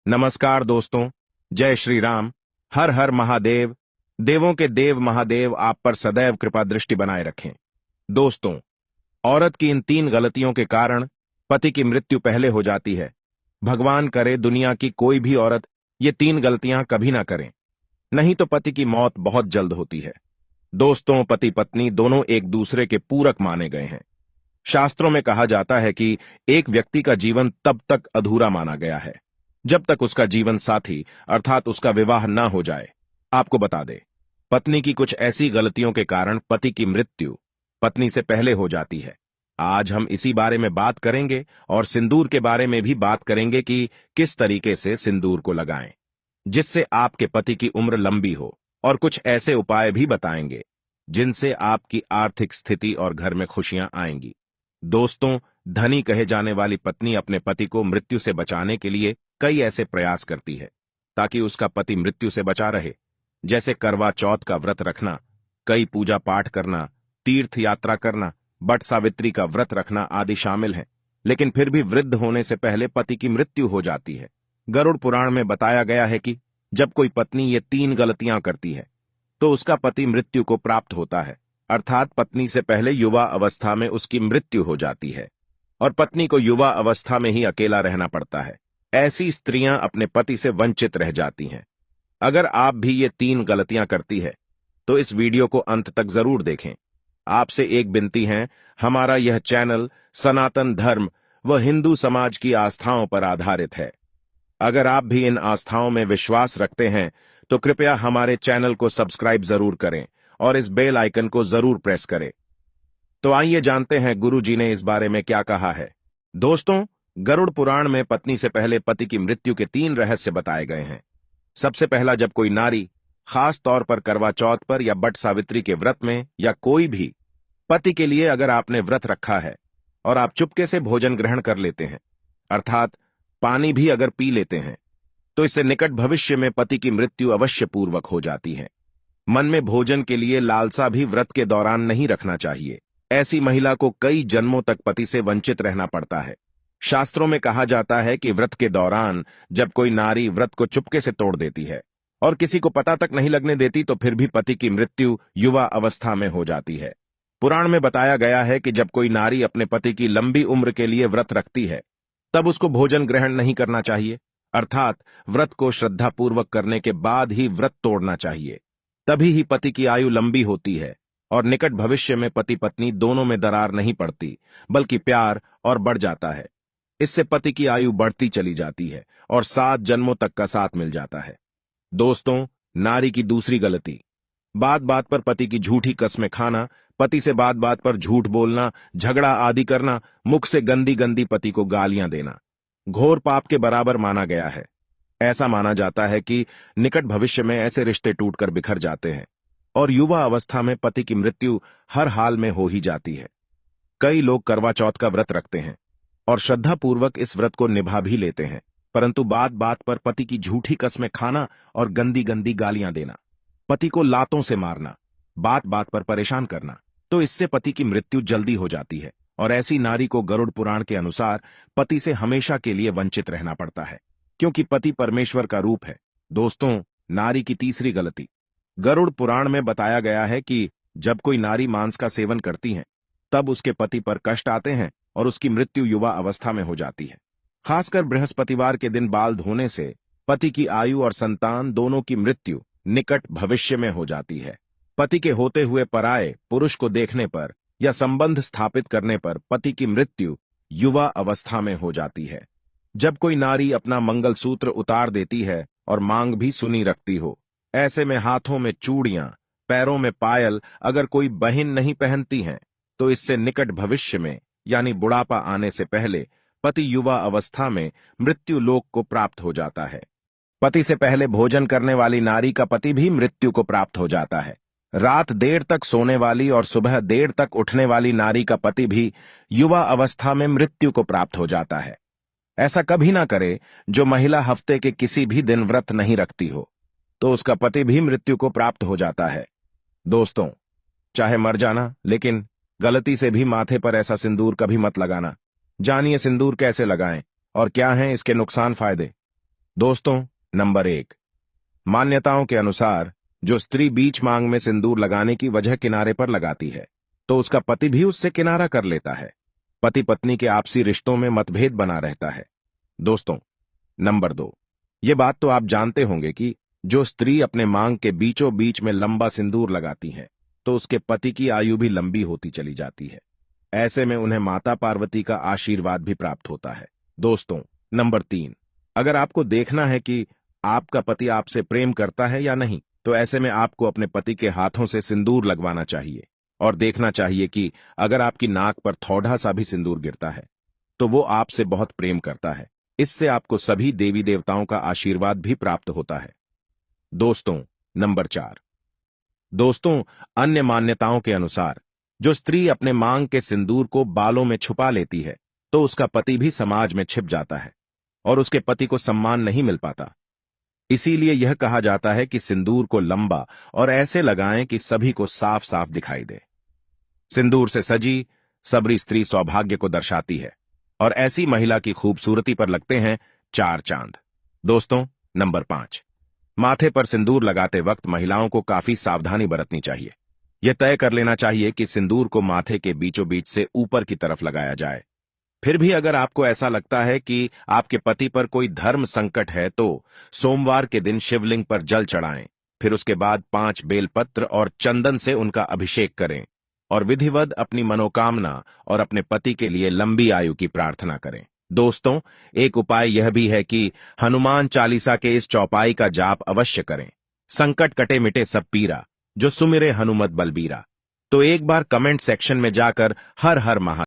नमस्कार दोस्तों। जय श्री राम। हर हर महादेव। देवों के देव महादेव आप पर सदैव कृपा दृष्टि बनाए रखें। दोस्तों, औरत की इन 3 गलतियों के कारण पति की मृत्यु पहले हो जाती है। भगवान करे दुनिया की कोई भी औरत ये 3 गलतियां कभी ना करें, नहीं तो पति की मौत बहुत जल्द होती है। दोस्तों, पति पत्नी दोनों एक दूसरे के पूरक माने गए हैं। शास्त्रों में कहा जाता है कि एक व्यक्ति का जीवन तब तक अधूरा माना गया है जब तक उसका जीवन साथी अर्थात उसका विवाह ना हो जाए। आपको बता दे, पत्नी की कुछ ऐसी गलतियों के कारण पति की मृत्यु पत्नी से पहले हो जाती है। आज हम इसी बारे में बात करेंगे और सिंदूर के बारे में भी बात करेंगे कि किस तरीके से सिंदूर को लगाएं जिससे आपके पति की उम्र लंबी हो, और कुछ ऐसे उपाय भी बताएंगे जिनसे आपकी आर्थिक स्थिति और घर में खुशियां आएंगी। दोस्तों, धनी कहे जाने वाली पत्नी अपने पति को मृत्यु से बचाने के लिए कई ऐसे प्रयास करती है ताकि उसका पति मृत्यु से बचा रहे, जैसे करवा चौथ का व्रत रखना, कई पूजा पाठ करना, तीर्थ यात्रा करना, बट सावित्री का व्रत रखना आदि शामिल हैं। लेकिन फिर भी वृद्ध होने से पहले पति की मृत्यु हो जाती है। गरुड़ पुराण में बताया गया है कि जब कोई पत्नी ये 3 गलतियां करती है तो उसका पति मृत्यु को प्राप्त होता है, अर्थात पत्नी से पहले युवा अवस्था में उसकी मृत्यु हो जाती है और पत्नी को युवा अवस्था में ही अकेला रहना पड़ता है। ऐसी स्त्रियां अपने पति से वंचित रह जाती हैं। अगर आप भी ये 3 गलतियां करती है तो इस वीडियो को अंत तक जरूर देखें। आपसे एक विनती है, हमारा यह चैनल सनातन धर्म व हिंदू समाज की आस्थाओं पर आधारित है। अगर आप भी इन आस्थाओं में विश्वास रखते हैं तो कृपया हमारे चैनल को सब्सक्राइब जरूर करें और इस बेल आइकन को जरूर प्रेस करें। तो आइए जानते हैं गुरु जी ने इस बारे में क्या कहा है। दोस्तों, गरुड़ पुराण में पत्नी से पहले पति की मृत्यु के 3 रहस्य बताए गए हैं। सबसे पहला, जब कोई नारी खास तौर पर करवा चौथ पर या बट सावित्री के व्रत में या कोई भी पति के लिए अगर आपने व्रत रखा है और आप चुपके से भोजन ग्रहण कर लेते हैं, अर्थात पानी भी अगर पी लेते हैं, तो इससे निकट भविष्य में पति की मृत्यु अवश्य पूर्वक हो जाती है। मन में भोजन के लिए लालसा भी व्रत के दौरान नहीं रखना चाहिए। ऐसी महिला को कई जन्मों तक पति से वंचित रहना पड़ता है। शास्त्रों में कहा जाता है कि व्रत के दौरान जब कोई नारी व्रत को चुपके से तोड़ देती है और किसी को पता तक नहीं लगने देती तो फिर भी पति की मृत्यु युवा अवस्था में हो जाती है। पुराण में बताया गया है कि जब कोई नारी अपने पति की लंबी उम्र के लिए व्रत रखती है तब उसको भोजन ग्रहण नहीं करना चाहिए, अर्थात व्रत को श्रद्धापूर्वक करने के बाद ही व्रत तोड़ना चाहिए। तभी ही पति की आयु लंबी होती है और निकट भविष्य में पति पत्नी दोनों में दरार नहीं पड़ती बल्कि प्यार और बढ़ जाता है। इससे पति की आयु बढ़ती चली जाती है और 7 जन्मों तक का साथ मिल जाता है। दोस्तों, नारी की दूसरी गलती, बात बात पर पति की झूठी कस्में खाना, पति से बात बात पर झूठ बोलना, झगड़ा आदि करना, मुख से गंदी गंदी पति को गालियां देना घोर पाप के बराबर माना गया है। ऐसा माना जाता है कि निकट भविष्य में ऐसे रिश्ते टूटकर बिखर जाते हैं और युवा अवस्था में पति की मृत्यु हर हाल में हो ही जाती है। कई लोग करवा चौथ का व्रत रखते हैं और श्रद्धापूर्वक इस व्रत को निभा भी लेते हैं, परंतु बात बात पर पति की झूठी कस्में खाना और गंदी गंदी गालियां देना, पति को लातों से मारना, बात बात पर परेशान करना, तो इससे पति की मृत्यु जल्दी हो जाती है और ऐसी नारी को गरुड़ पुराण के अनुसार पति से हमेशा के लिए वंचित रहना पड़ता है, क्योंकि पति परमेश्वर का रूप है। दोस्तों, नारी की तीसरी गलती, गरुड़ पुराण में बताया गया है कि जब कोई नारी मांस का सेवन करती है तब उसके पति पर कष्ट आते हैं और उसकी मृत्यु युवा अवस्था में हो जाती है। खासकर बृहस्पतिवार के दिन बाल धोने से पति की आयु और संतान दोनों की मृत्यु निकट भविष्य में हो जाती है। पति के होते हुए पराये पुरुष को देखने पर या संबंध स्थापित करने पर पति की मृत्यु युवा अवस्था में हो जाती है। जब कोई नारी अपना मंगलसूत्र उतार देती है और मांग भी सुनी रखती हो, ऐसे में हाथों में चूड़ियां, पैरों में पायल अगर कोई बहन नहीं पहनती हैं, तो इससे निकट भविष्य में यानी बुढ़ापा आने से पहले पति युवा अवस्था में मृत्यु लोक को प्राप्त हो जाता है। पति से पहले भोजन करने वाली नारी का पति भी मृत्यु को प्राप्त हो जाता है। रात देर तक सोने वाली और सुबह देर तक उठने वाली नारी का पति भी युवा अवस्था में मृत्यु को प्राप्त हो जाता है। ऐसा कभी ना करे जो महिला हफ्ते के किसी भी दिन व्रत नहीं रखती हो, तो उसका पति भी मृत्यु को प्राप्त हो जाता है। दोस्तों, चाहे मर जाना, लेकिन गलती से भी माथे पर ऐसा सिंदूर कभी मत लगाना। जानिए सिंदूर कैसे लगाएं और क्या हैं इसके नुकसान फायदे। दोस्तों, नंबर 1, मान्यताओं के अनुसार जो स्त्री बीच मांग में सिंदूर लगाने की वजह किनारे पर लगाती है, तो उसका पति भी उससे किनारा कर लेता है। पति पत्नी के आपसी रिश्तों में मतभेद बना रहता है। दोस्तों, नंबर 2, ये बात तो आप जानते होंगे कि जो स्त्री अपने मांग के बीचों बीच में लंबा सिंदूर लगाती है, तो उसके पति की आयु भी लंबी होती चली जाती है। ऐसे में उन्हें माता पार्वती का आशीर्वाद भी प्राप्त होता है। दोस्तों, नंबर 3, अगर आपको देखना है कि आपका पति आपसे प्रेम करता है या नहीं, तो ऐसे में आपको अपने पति के हाथों से सिंदूर लगवाना चाहिए और देखना चाहिए कि अगर आपकी नाक पर थोड़ा सा भी सिंदूर गिरता है, तो वो आपसे बहुत प्रेम करता है। इससे आपको सभी देवी देवताओं का आशीर्वाद भी प्राप्त होता है। दोस्तों, नंबर 4, दोस्तों, अन्य मान्यताओं के अनुसार जो स्त्री अपने मांग के सिंदूर को बालों में छुपा लेती है, तो उसका पति भी समाज में छिप जाता है और उसके पति को सम्मान नहीं मिल पाता। इसीलिए यह कहा जाता है कि सिंदूर को लंबा और ऐसे लगाएं कि सभी को साफ साफ दिखाई दे। सिंदूर से सजी सबरी स्त्री सौभाग्य को दर्शाती है और ऐसी महिला की खूबसूरती पर लगते हैं 4 चांद। दोस्तों, नंबर 5, माथे पर सिंदूर लगाते वक्त महिलाओं को काफी सावधानी बरतनी चाहिए। यह तय कर लेना चाहिए कि सिंदूर को माथे के बीचों बीच से ऊपर की तरफ लगाया जाए। फिर भी अगर आपको ऐसा लगता है कि आपके पति पर कोई धर्म संकट है, तो सोमवार के दिन शिवलिंग पर जल चढ़ाएं, फिर उसके बाद 5 बेलपत्र और चंदन से उनका अभिषेक करें और विधिवत अपनी मनोकामना और अपने पति के लिए लंबी आयु की प्रार्थना करें। दोस्तों, एक उपाय यह भी है कि हनुमान चालीसा के इस चौपाई का जाप अवश्य करें। संकट कटे मिटे सब पीरा, जो सुमिरे हनुमत बलबीरा। तो एक बार कमेंट सेक्शन में जाकर हर हर महादेव